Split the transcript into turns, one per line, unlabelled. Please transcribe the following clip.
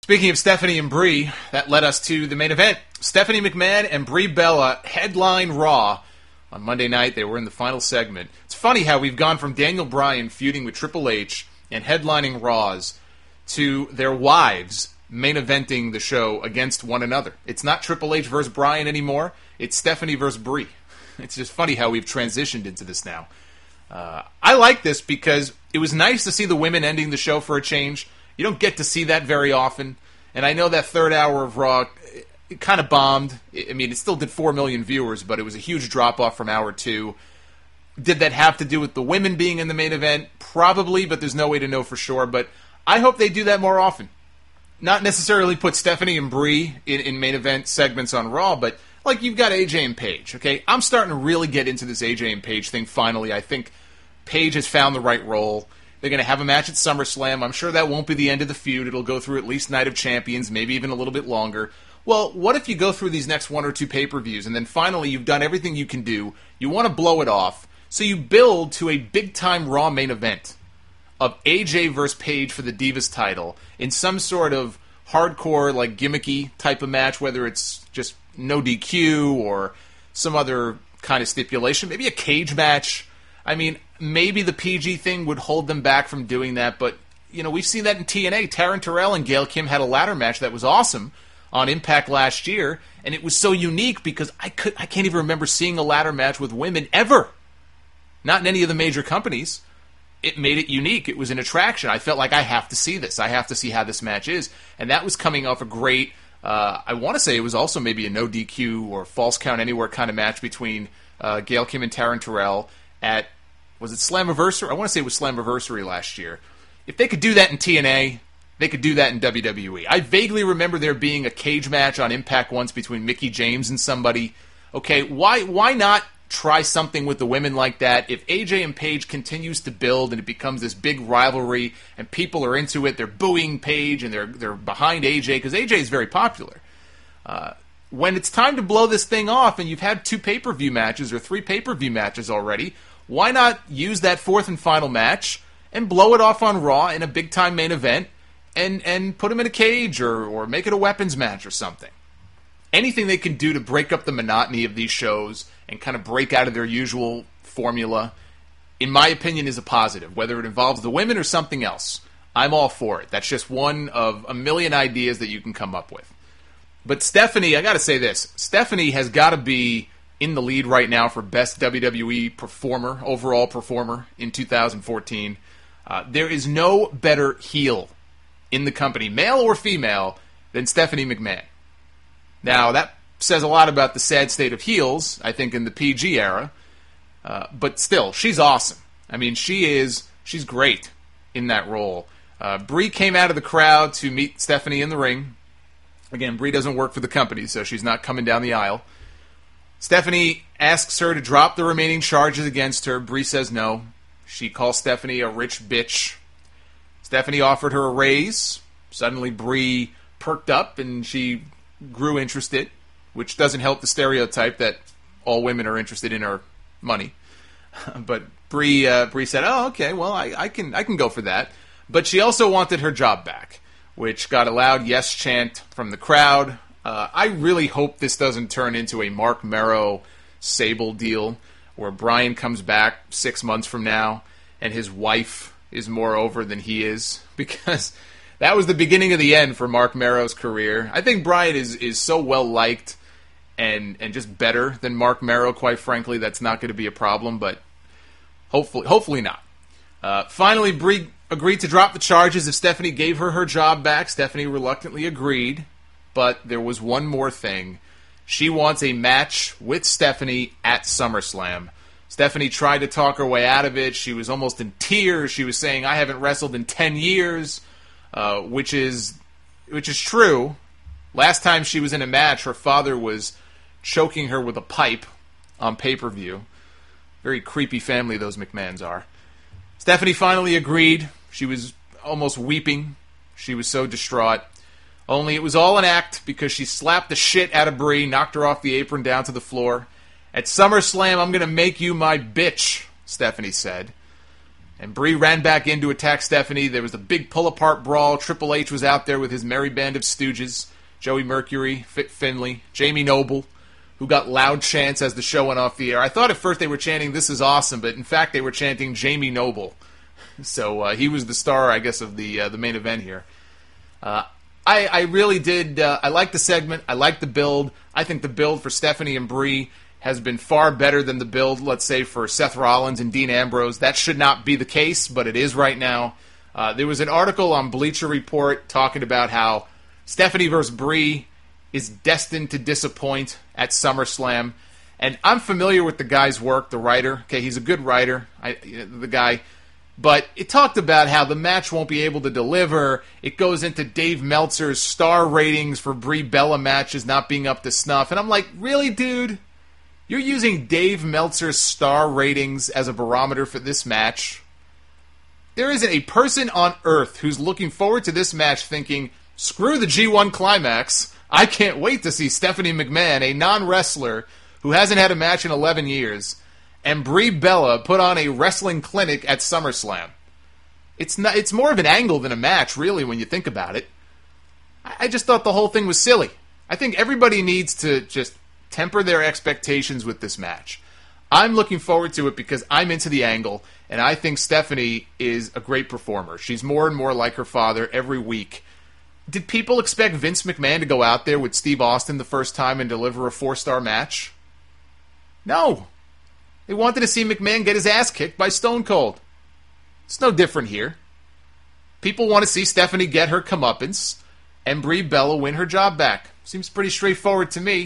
Speaking of Stephanie and Brie, that led us to the main event. Stephanie McMahon and Brie Bella headline Raw on Monday night. They were in the final segment. It's funny how we've gone from Daniel Bryan feuding with Triple H and headlining Raws to their wives main eventing the show against one another. It's not Triple H versus Bryan anymore. It's Stephanie versus Brie. It's just funny how we've transitioned into this now. I like this because it was nice to see the women ending the show for a change. You don't get to see that very often. And I know that third hour of Raw, it kind of bombed. I mean, it still did 4 million viewers, but it was a huge drop-off from hour 2. Did that have to do with the women being in the main event? Probably, but there's no way to know for sure. But I hope they do that more often. Not necessarily put Stephanie and Brie in main event segments on Raw, but like you've got AJ and Paige, okay? I'm starting to really get into this AJ and Paige thing finally. I think Paige has found the right role. They're going to have a match at SummerSlam. I'm sure that won't be the end of the feud. It'll go through at least Night of Champions, maybe even a little bit longer. Well, what if you go through these next 1 or 2 pay-per-views, and then finally you've done everything you can do, you want to blow it off, so you build to a big-time Raw main event of AJ versus Paige for the Divas title in some sort of hardcore, like, gimmicky type of match, whether it's just no DQ or some other kind of stipulation, maybe a cage match. I mean, maybe the PG thing would hold them back from doing that, but, you know, we've seen that in TNA. Taryn Terrell and Gail Kim had a ladder match that was awesome on Impact last year, and it was so unique because I can't even remember seeing a ladder match with women ever. Not in any of the major companies. It made it unique. It was an attraction. I felt like I have to see this. I have to see how this match is. And that was coming off a great, I want to say it was also maybe a no DQ or false count anywhere kind of match between Gail Kim and Taryn Terrell at, was it Slammiversary? I want to say it was Slammiversary last year. If they could do that in TNA, they could do that in WWE. I vaguely remember there being a cage match on Impact once between Mickie James and somebody. Okay, why not try something with the women like that? If AJ and Paige continues to build and it becomes this big rivalry and people are into it, they're booing Paige and they're behind AJ because AJ is very popular. When it's time to blow this thing off and you've had 2 pay-per-view matches or 3 pay-per-view matches already, why not use that 4th and final match and blow it off on Raw in a big-time main event and put them in a cage or make it a weapons match or something? Anything they can do to break up the monotony of these shows and kind of break out of their usual formula, in my opinion, is a positive. Whether it involves the women or something else, I'm all for it. That's just one of a million ideas that you can come up with. But Stephanie, I got to say this. Stephanie has got to be in the lead right now for best WWE performer, overall performer in 2014. There is no better heel in the company, male or female, than Stephanie McMahon. Now, that says a lot about the sad state of heels, I think, in the PG era. But still, she's awesome. I mean, she's great in that role. Brie came out of the crowd to meet Stephanie in the ring. Again, Brie doesn't work for the company, so she's not coming down the aisle. Stephanie asks her to drop the remaining charges against her. Brie says no. She calls Stephanie a rich bitch. Stephanie offered her a raise. Suddenly, Brie perked up and she grew interested, which doesn't help the stereotype that all women are interested in her money. But Brie said, "Oh, okay, well, I can go for that." But she also wanted her job back, which got a loud yes chant from the crowd. I really hope this doesn't turn into a Mark Merrow Sable deal where Bryan comes back 6 months from now and his wife is more over than he is, because that was the beginning of the end for Mark Merrow's career. I think Bryan is so well liked and just better than Mark Merrow, quite frankly, that's not going to be a problem, but hopefully not. Finally, Brie agreed to drop the charges if Stephanie gave her job back. Stephanie reluctantly agreed, but there was one more thing. She wants a match with Stephanie at SummerSlam. Stephanie tried to talk her way out of it. She was almost in tears. She was saying, "I haven't wrestled in 10 years," which is true. Last time she was in a match, her father was choking her with a pipe on pay-per-view. Very creepy family those McMahons are. Stephanie finally agreed. She was almost weeping. She was so distraught. Only it was all an act because she slapped the shit out of Brie, knocked her off the apron down to the floor. "At SummerSlam, I'm going to make you my bitch," Stephanie said. And Brie ran back in to attack Stephanie. There was a big pull-apart brawl. Triple H was out there with his merry band of stooges. Joey Mercury, Fit Finlay, Jamie Noble, who got loud chants as the show went off the air. I thought at first they were chanting, "This is awesome," but in fact they were chanting Jamie Noble. So he was the star, I guess, of the main event here. I really did. I liked the segment. I liked the build. I think the build for Stephanie and Brie has been far better than the build, let's say, for Seth Rollins and Dean Ambrose. That should not be the case, but it is right now. There was an article on Bleacher Report talking about how Stephanie versus Brie is destined to disappoint at SummerSlam. And I'm familiar with the guy's work, the writer. Okay, he's a good writer, the guy. But it talked about how the match won't be able to deliver. It goes into Dave Meltzer's star ratings for Brie Bella matches not being up to snuff. And I'm like, really, dude? You're using Dave Meltzer's star ratings as a barometer for this match? There isn't a person on earth who's looking forward to this match thinking, screw the G1 climax. I can't wait to see Stephanie McMahon, a non-wrestler who hasn't had a match in 11 years, and Brie Bella put on a wrestling clinic at SummerSlam. It's more of an angle than a match, really, when you think about it. I just thought the whole thing was silly. I think everybody needs to just temper their expectations with this match. I'm looking forward to it because I'm into the angle, and I think Stephanie is a great performer. She's more and more like her father every week. Did people expect Vince McMahon to go out there with Steve Austin the first time and deliver a 4-star match? No. They wanted to see McMahon get his ass kicked by Stone Cold. It's no different here. People want to see Stephanie get her comeuppance and Brie Bella win her job back. Seems pretty straightforward to me.